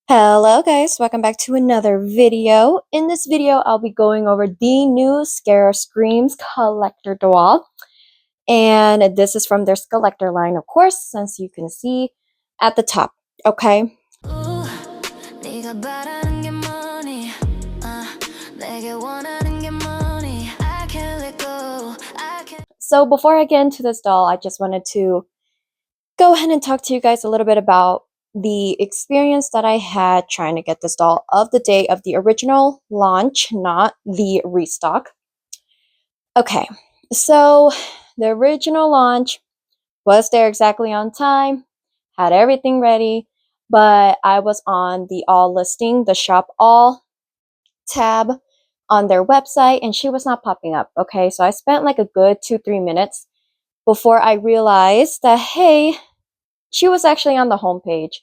Hello guys, welcome back to another video. In this video, I'll be going over the new Scarah Screams collector doll. And this is from their Skullector line, of course, since you can see at the top, okay? So before I get into this doll, I just wanted to go ahead and talk to you guys a little bit about the experience that I had trying to get this doll of the day of the original launch, not the restock. Okay, so the original launch was there exactly on time, had everything ready, but I was on the all listing, the shop all tab on their website, and she was not popping up. Okay, so I spent like a good 2-3 minutes before I realized that, hey, she was actually on the homepage.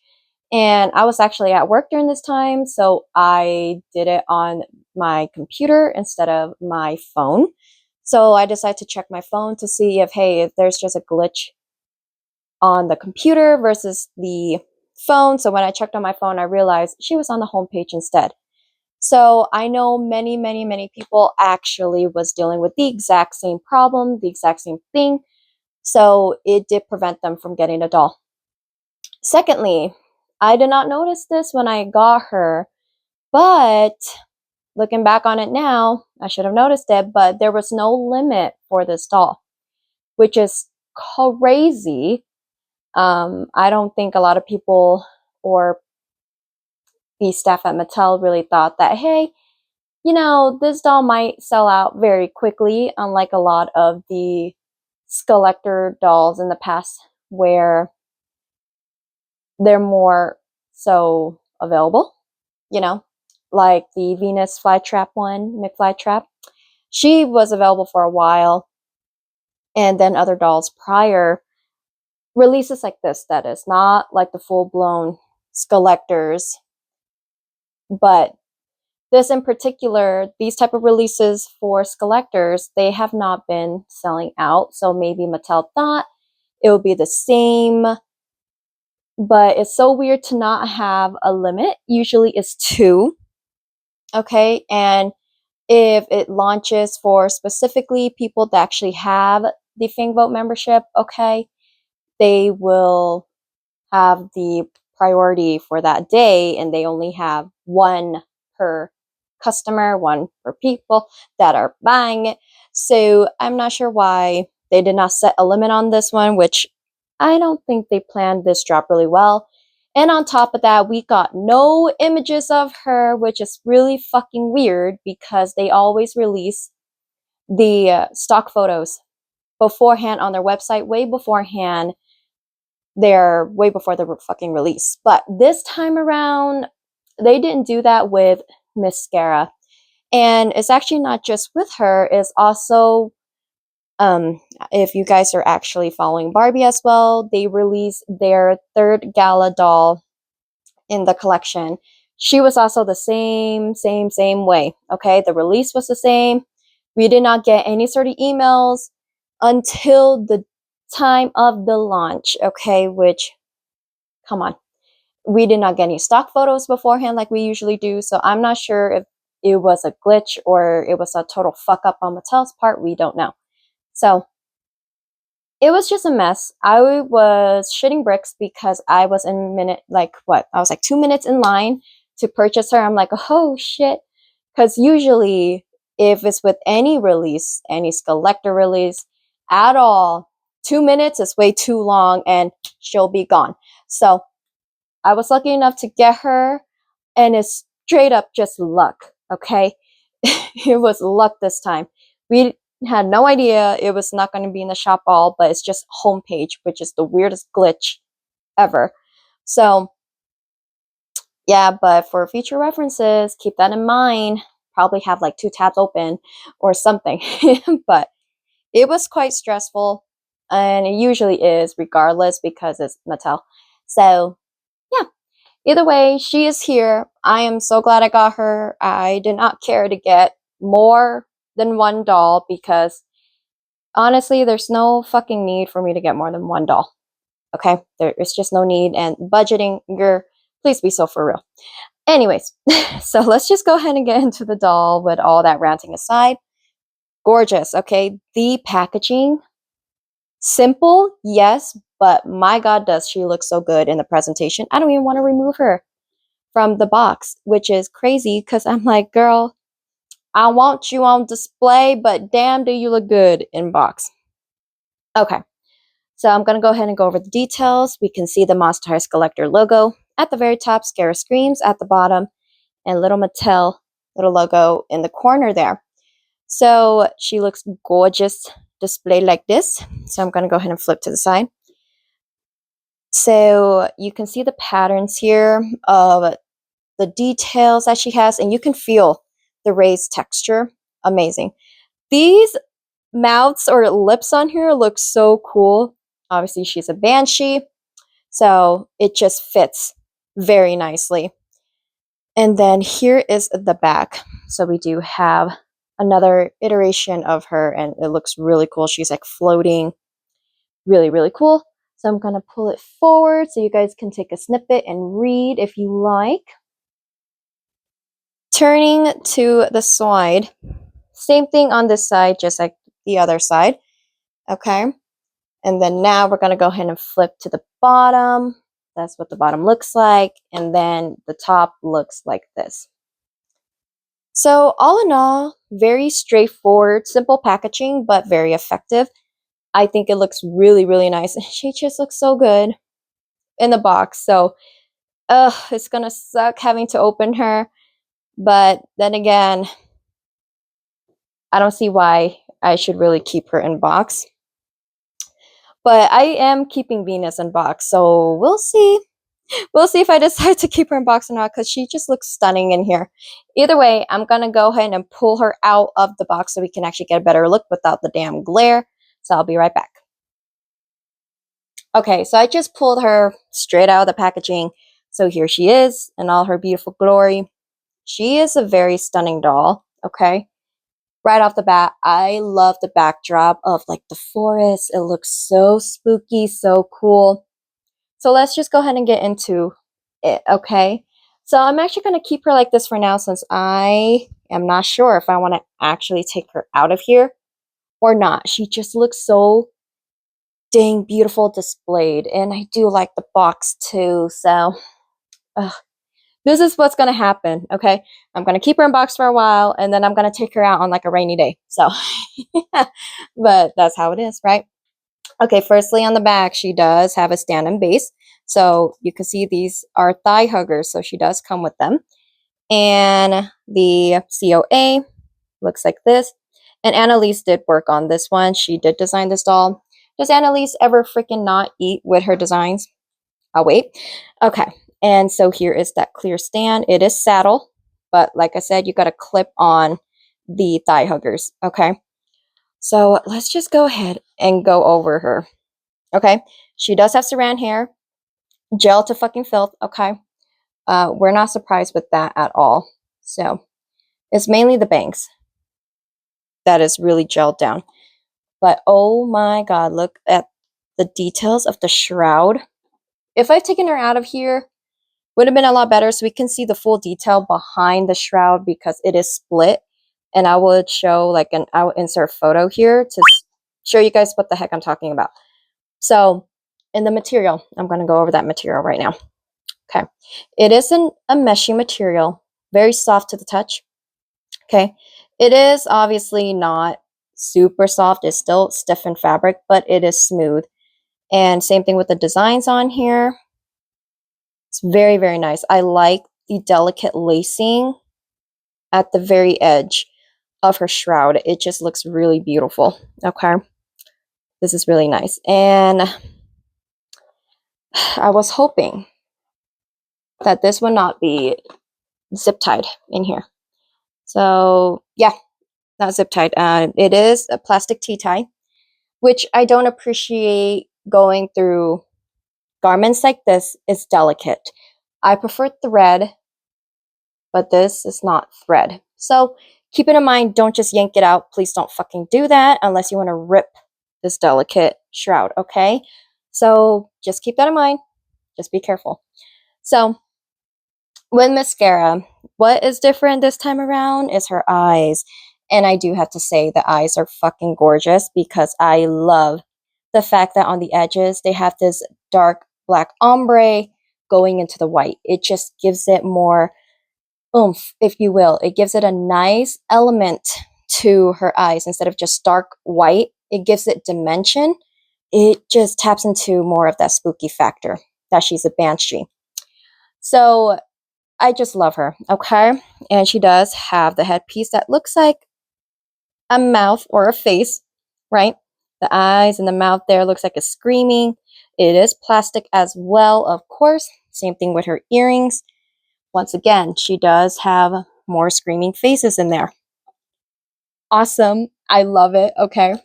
And I was actually at work during this time, so I did it on my computer instead of my phone. So I decided to check my phone to see if there's just a glitch on the computer versus the phone. So when I checked on my phone, I realized she was on the homepage instead. So I know many people actually was dealing with the exact same problem, the exact same thing. So it did prevent them from getting a doll. Secondly, I did not notice this when I got her, but looking back on it now, I should have noticed it, but there was no limit for this doll, which is crazy. I don't think a lot of people or the staff at Mattel really thought that, hey, this doll might sell out very quickly, unlike a lot of the Skullector dolls in the past where they're more so available, like the Venus Flytrap one, McFlytrap. She was available for a while, and then other dolls prior releases like this, that is not like the full-blown Skullectors, but this in particular, these type of releases for Skullectors, they have not been selling out, so maybe Mattel thought it would be the same, but it's so weird to not have a limit. Usually it's 2, okay? And if it launches for specifically people that actually have the Fangvote membership, okay, they will have the priority for that day, and they only have 1 per customer, 1 per people that are buying it. So I'm not sure why they did not set a limit on this one, which I don't think they planned this drop really well. And on top of that, we got no images of her, which is really fucking weird because they always release the stock photos beforehand on their website, way beforehand. They're way before the fucking release. But this time around, they didn't do that with Miss Scarah. And it's actually not just with her, it's also, if you guys are actually following Barbie as well, they released their 3rd gala doll in the collection. She was also the same way, okay? The release was the same. We did not get any sort of emails until the time of the launch, okay? Which, come on. We did not get any stock photos beforehand like we usually do, so I'm not sure if it was a glitch or it was a total fuck up on Mattel's part. We don't know. So it was just a mess. I was shitting bricks because I was I was like 2 minutes in line to purchase her. I'm like, oh shit. Because usually if it's with any release, any Skullector release at all, 2 minutes is way too long and she'll be gone. So I was lucky enough to get her, and it's straight up just luck, okay? It was luck this time. We had no idea it was not going to be in the shop all, but it's just homepage, which is the weirdest glitch ever. So, yeah, but for future references, keep that in mind. Probably have like 2 tabs open or something. But it was quite stressful, and it usually is regardless because it's Mattel. So, yeah. Either way, she is here. I am so glad I got her. I did not care to get more than 1 doll because honestly, there's no fucking need for me to get more than 1 doll. Okay? There is just no need. And budgeting, you're Please be so for real. Anyways, so let's just go ahead and get into the doll with all that ranting aside. Gorgeous, okay? The packaging, simple, yes, but my God, does she look so good in the presentation. I don't even want to remove her from the box, which is crazy because I'm like, girl, I want you on display, but damn, do you look good in box. Okay, so I'm going to go ahead and go over the details. We can see the Monster High Skullector logo at the very top, Scarah Screams at the bottom, and little Mattel little logo in the corner there. So she looks gorgeous displayed like this. So I'm going to go ahead and flip to the side. So you can see the patterns here of the details that she has, and you can feel the raised texture. Amazing. These mouths or lips on here look so cool. Obviously, she's a banshee, so it just fits very nicely. And then here is the back. So we do have another iteration of her, and it looks really cool. She's like floating. Really, really cool. So I'm going to pull it forward so you guys can take a snippet and read if you like. Turning to the side. Same thing on this side, just like the other side. Okay. And then now we're going to go ahead and flip to the bottom. That's what the bottom looks like. And then the top looks like this. So all in all, very straightforward, simple packaging, but very effective. I think it looks really, really nice. She just looks so good in the box. So it's going to suck having to open her. But then again, I don't see why I should really keep her in box. But I am keeping Venus in box, so we'll see. We'll see if I decide to keep her in box or not, because she just looks stunning in here. Either way, I'm going to go ahead and pull her out of the box so we can actually get a better look without the damn glare. So I'll be right back. Okay, so I just pulled her straight out of the packaging. So here she is in all her beautiful glory. She is a very stunning doll, okay? Right off the bat, I love the backdrop of like the forest. It looks so spooky, so cool. So let's just go ahead and get into it, okay? So I'm actually going to keep her like this for now since I am not sure if I want to actually take her out of here or not. She just looks so dang beautiful displayed, and I do like the box too. So this is what's going to happen, okay? I'm going to keep her in box for a while, and then I'm going to take her out on like a rainy day. So, but that's how it is, right? Okay, firstly on the back, she does have a stand-in base. So you can see these are thigh huggers, so she does come with them. And the COA looks like this. And Annalise did work on this one. She did design this doll. Does Annalise ever freaking not eat with her designs? I'll wait. Okay, and so here is that clear stand. It is saddle, but like I said, you got to clip on the thigh huggers, okay? So let's just go ahead and go over her. Okay, she does have saran hair, gel to fucking filth. Okay, we're not surprised with that at all. So it's mainly the bangs that is really gelled down. But oh my God, look at the details of the shroud. If I've taken her out of here, would have been a lot better so we can see the full detail behind the shroud because it is split. And I would show like I will insert a photo here to show you guys what the heck I'm talking about. So in the material, I'm going to go over that material right now. Okay. It is a meshy material, very soft to the touch. Okay. It is obviously not super soft. It's still stiffened fabric, but it is smooth. And same thing with the designs on here. It's very, very nice. I like the delicate lacing at the very edge of her shroud. It just looks really beautiful. Okay. This is really nice. And I was hoping that this would not be zip tied in here. So yeah, not zip tied. It is a plastic tea tie, which I don't appreciate going through garments like this. It's delicate. I prefer thread, but this is not thread. So keep it in mind, don't just yank it out. Please don't fucking do that unless you want to rip this delicate shroud, okay? So just keep that in mind. Just be careful. So With mascara, what is different this time around is her eyes. And I do have to say the eyes are fucking gorgeous because I love the fact that on the edges they have this dark black ombre going into the white. It just gives it more oomph, if you will. It gives it a nice element to her eyes instead of just stark white. It gives it dimension. It just taps into more of that spooky factor that she's a banshee. So I just love her, okay? And she does have the headpiece that looks like a mouth or a face, right? The eyes and the mouth there looks like a screaming. It is plastic as well, of course. Same thing with her earrings. Once again, she does have more screaming faces in there. Awesome. I love it, okay?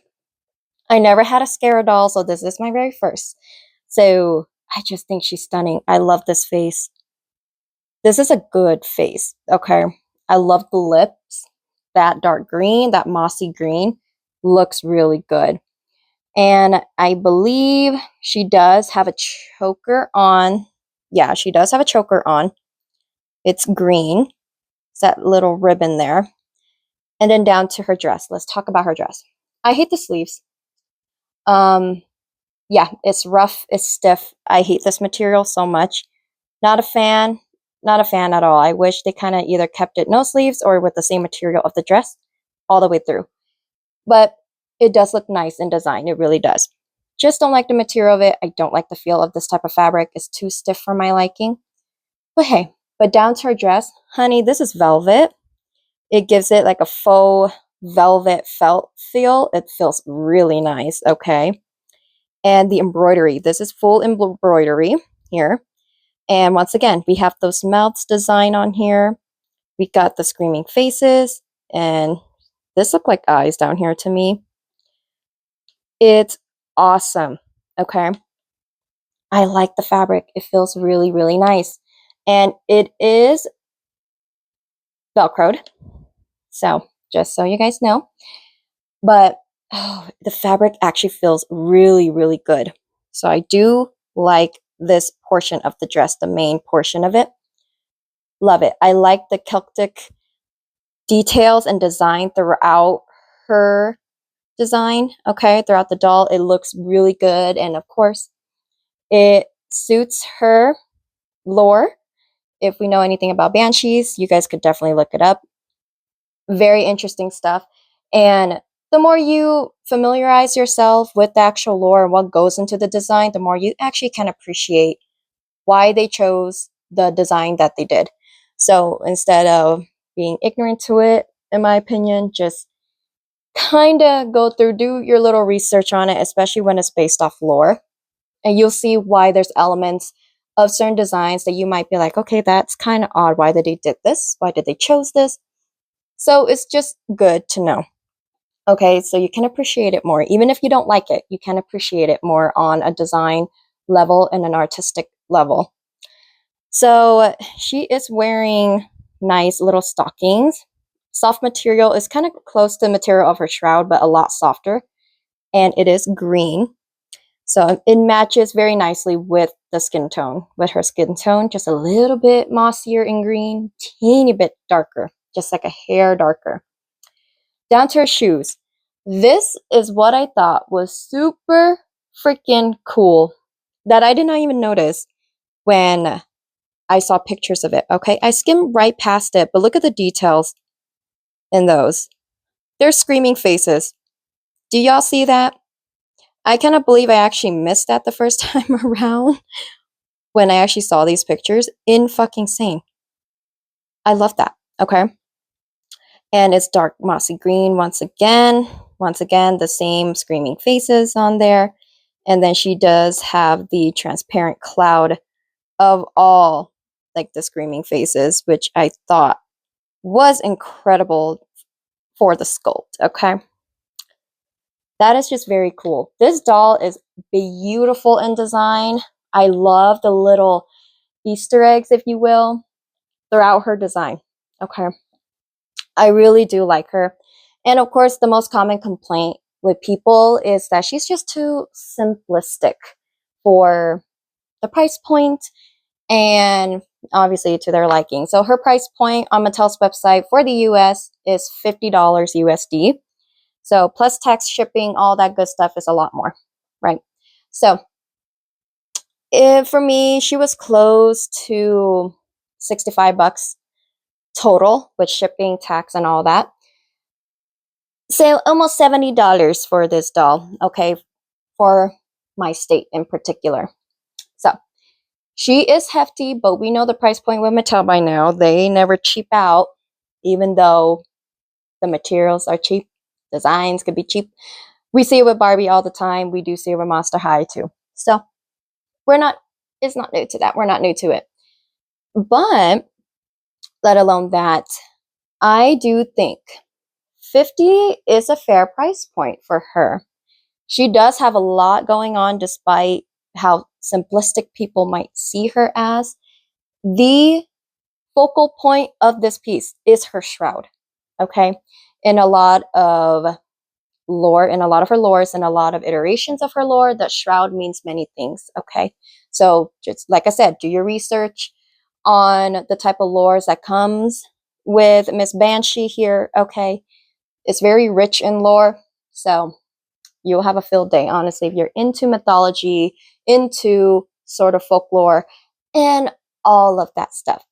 I never had a Scarah doll, so this is my very first. So I just think she's stunning. I love this face. This is a good face, okay? I love the lips. That dark green, that mossy green looks really good. And I believe she does have a choker on. Yeah, she does have a choker on. It's green. It's that little ribbon there. And then down to her dress. Let's talk about her dress. I hate the sleeves. Um, yeah, it's rough, it's stiff. I hate this material so much. Not a fan. Not a fan at all. I wish they kind of either kept it no sleeves or with the same material of the dress all the way through. But it does look nice in design. It really does. Just don't like the material of it. I don't like the feel of this type of fabric. It's too stiff for my liking. But hey, but down to her dress, honey, this is velvet. It gives it like a faux velvet felt feel. It feels really nice, okay? And the embroidery. This is full embroidery here. And once again, we have those mouths design on here. We got the screaming faces. And this look like eyes down here to me. It's awesome, okay? I like the fabric. It feels really, really nice. And it is Velcroed. So, just so you guys know. But the fabric actually feels really, really good. So, I do like this portion of the dress, the main portion of it. Love it. I like the Celtic details and design throughout her design, okay? Throughout the doll, it looks really good. And of course, it suits her lore. If we know anything about banshees, you guys could definitely look it up. Very interesting stuff. And the more you familiarize yourself with the actual lore and what goes into the design, the more you actually can appreciate why they chose the design that they did. So instead of being ignorant to it, in my opinion, just kind of go through, do your little research on it, especially when it's based off lore. And you'll see why there's elements of certain designs that you might be like, okay, that's kind of odd. Why did they did this? Why did they chose this? So it's just good to know. Okay, so you can appreciate it more. Even if you don't like it, you can appreciate it more on a design level and an artistic level. So she is wearing nice little stockings. Soft material is kind of close to the material of her shroud, but a lot softer. And it is green. So it matches very nicely with the skin tone, with her skin tone, just a little bit mossier in green, teeny bit darker, just like a hair darker. Down to her shoes. This is what I thought was super freaking cool that I did not even notice when I saw pictures of it. Okay, I skimmed right past it, but look at the details in those. They're screaming faces. Do y'all see that? I cannot believe I actually missed that the first time around when I actually saw these pictures. In fucking sane. I love that. Okay. And it's dark mossy green once again. Once again, the same screaming faces on there. And then she does have the transparent cloud of all like the screaming faces, which I thought was incredible for the sculpt. Okay. That is just very cool. This doll is beautiful in design. I love the little Easter eggs, if you will, throughout her design. Okay. I really do like her. And of course, the most common complaint with people is that she's just too simplistic for the price point and obviously to their liking. So her price point on Mattel's website for the US is $50 USD. So plus tax, shipping, all that good stuff is a lot more, right? So for me, she was close to 65 bucks total with shipping, tax, and all that. So almost $70 for this doll, okay, for my state in particular. So she is hefty, but we know the price point with Mattel by now. They never cheap out, even though the materials are cheap. Designs could be cheap. We see it with Barbie all the time. We do see it with Monster High too. So it's not new to that. We're not new to it. But let alone that, I do think 50 is a fair price point for her. She does have a lot going on despite how simplistic people might see her as. The focal point of this piece is her shroud, okay? In a lot of lore, in a lot of her lores, and a lot of iterations of her lore, that shroud means many things, okay? So just like I said, do your research on the type of lores that comes with Miss Banshee here, okay? It's very rich in lore, so you'll have a field day, honestly, if you're into mythology, into sort of folklore, and all of that stuff.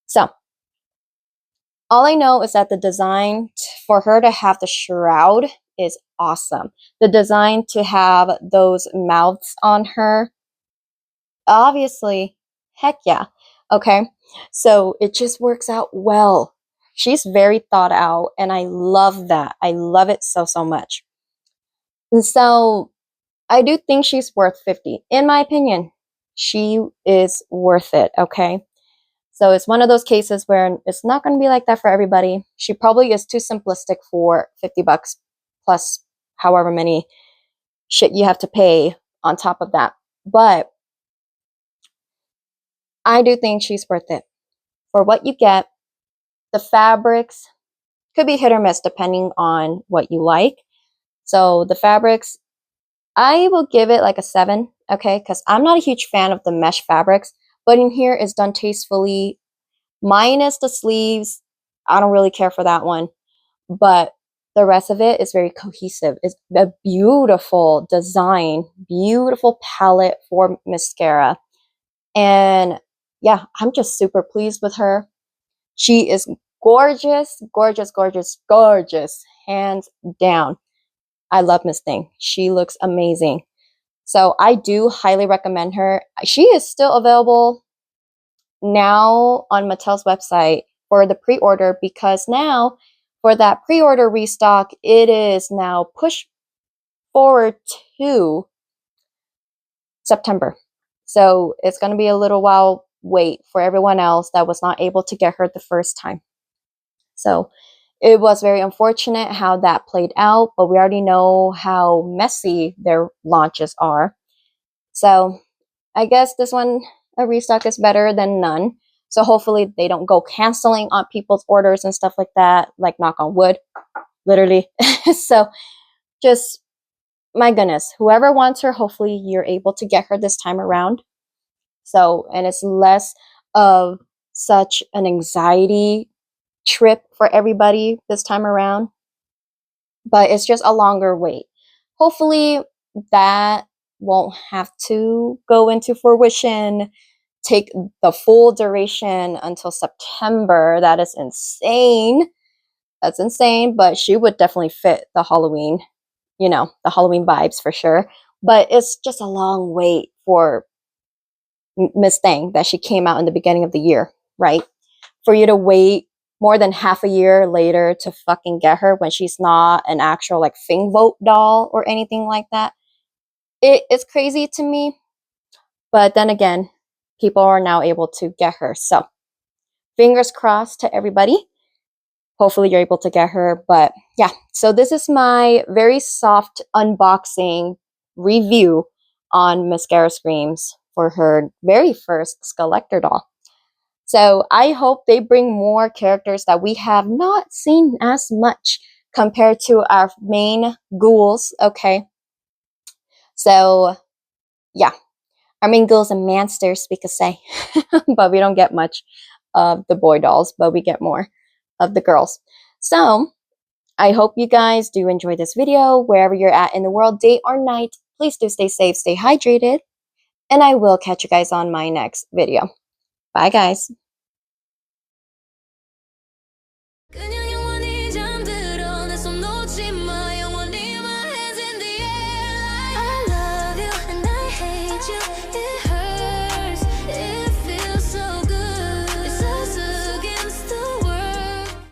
So all I know is that the design for her to have the shroud is awesome. The design to have those mouths on her, obviously, heck yeah. Okay, so it just works out well. She's very thought out, and I love that. I love it so, so much. And so I do think she's worth 50. In my opinion, she is worth it, okay? So it's one of those cases where it's not going to be like that for everybody. She probably is too simplistic for 50 bucks plus however many shit you have to pay on top of that. But I do think she's worth it. For what you get, the fabrics could be hit or miss depending on what you like. So the fabrics, I will give it like a 7, okay? Because I'm not a huge fan of the mesh fabrics, but in here it's done tastefully, minus the sleeves. I don't really care for that one, but the rest of it is very cohesive. It's a beautiful design, beautiful palette for Miss Scarah. And yeah, I'm just super pleased with her. She is gorgeous, gorgeous, gorgeous, gorgeous, hands down. I love Miss Thing. She looks amazing. So I do highly recommend her. She is still available now on Mattel's website for the pre-order, because now for that pre-order restock, it is now pushed forward to September. So it's going to be a little while wait for everyone else that was not able to get her the first time. So it was very unfortunate how that played out, but we already know how messy their launches are. So I guess this one, a restock, is better than none. So hopefully they don't go canceling on people's orders and stuff like that, like knock on wood, literally. So just, my goodness, whoever wants her, hopefully you're able to get her this time around. So, and it's less of such an anxiety trip for everybody this time around, but it's just a longer wait. Hopefully that won't have to go into fruition, take the full duration until September. That is insane. That's insane, but she would definitely fit the Halloween, the Halloween vibes for sure. But it's just a long wait for Miss Thing that she came out in the beginning of the year, right? For you to wait more than half a year later to fucking get her when she's not an actual like Fing Vote doll or anything like that. It's crazy to me. But then again, people are now able to get her. So fingers crossed to everybody. Hopefully you're able to get her. But yeah, so this is my very soft unboxing review on Miss Scarah Screams for her very first Skullector doll. So I hope they bring more characters that we have not seen as much compared to our main ghouls, okay? So yeah, I mean, girls and mansters, we could say. But we don't get much of the boy dolls, but we get more of the girls. So, I hope you guys do enjoy this video, wherever you're at in the world, day or night. Please do stay safe, stay hydrated, and I will catch you guys on my next video. Bye, guys.